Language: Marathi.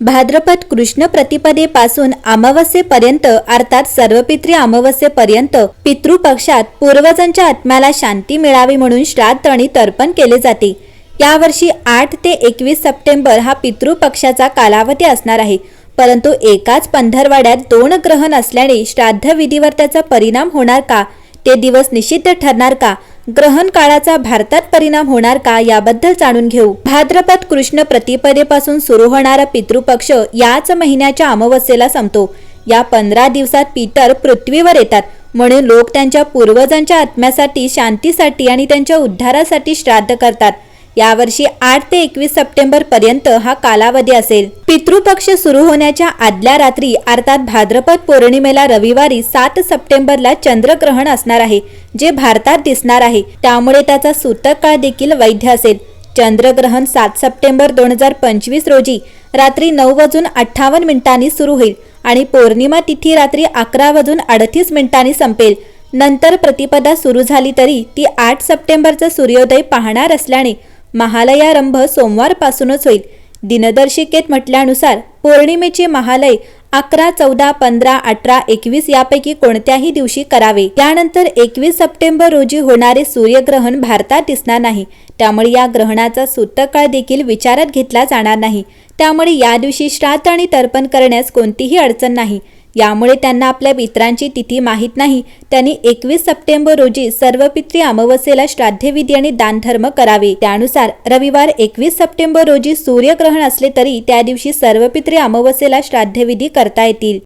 भाद्रपद कृष्ण प्रतिपदेपासून अमावस्येपर्यंत अर्थात सर्वपित्री अमावस्येपर्यंत पितृपक्षात पूर्वजांच्या आत्म्याला शांती मिळावी म्हणून श्राद्ध आणि तर्पण केले जाते। यावर्षी 8 ते 21 सप्टेंबर हा पितृपक्षाचा कालावधी असणार आहे, परंतु एकाच पंधरवड्यात 2 ग्रहण असल्याने श्राद्ध विधीवर त्याचा परिणाम होणार का, ते दिवस निषिद्ध ठरणार का, ग्रहण काळाचा भारतात परिणाम होणार का याबद्दल जाणून घेऊ। भाद्रपद कृष्ण प्रतिपदेपासून सुरू होणारा पितृपक्ष याच महिन्याच्या अमावस्येला संपतो। या 15 दिवसात पितर पृथ्वीवर येतात, म्हणून लोक त्यांच्या पूर्वजांच्या आत्म्यासाठी, शांतीसाठी आणि त्यांच्या उद्धारासाठी श्राद्ध करतात। यावर्षी 8 ते 21 सप्टेंबर पर्यंत हा कालावधी असेल। पितृपक्ष सुरू होण्याच्या आदल्या रात्री अर्थात भाद्रपद पौर्णिमेला रविवारी 7 सप्टेंबरला चंद्रग्रहण असणार आहे, जे भारतात दिसणार आहे, त्यामुळे त्याचा सूतक काळ देखील वैध असेल। चंद्रग्रहण 7 सप्टेंबर 2025 रोजी रात्री 9:58 सुरू होईल आणि पौर्णिमा तिथी रात्री 11:38 संपेल। नंतर प्रतिपदा सुरू झाली तरी ती 8 सप्टेंबरचा सूर्योदय पाहणार असल्याने महालयारंभ सोमवारपासूनच होईल। दिनदर्शिकेत म्हटल्यानुसार पौर्णिमेचे महालय 11, 14, 15, 18, 21 यापैकी कोणत्याही दिवशी करावे। यानंतर 21 सप्टेंबर रोजी होणारे सूर्यग्रहण भारतात दिसणार नाही, त्यामुळे या ग्रहणाचा सूतक काळ देखील विचारात घेतला जाणार नाही। त्यामुळे या दिवशी श्राद्ध आणि तर्पण करण्यास कोणतीही अडचण नाही। यामुळे त्यांना आपल्या पितरांची तिथी माहीत नाही, त्यांनी 21 सप्टेंबर रोजी सर्वपित्री अमावस्येला श्राद्धविधी आणि दानधर्म करावे। त्यानुसार रविवार 21 सप्टेंबर रोजी सूर्यग्रहण असले तरी त्या दिवशी सर्वपित्री अमावस्येला श्राद्धविधी करता येतील।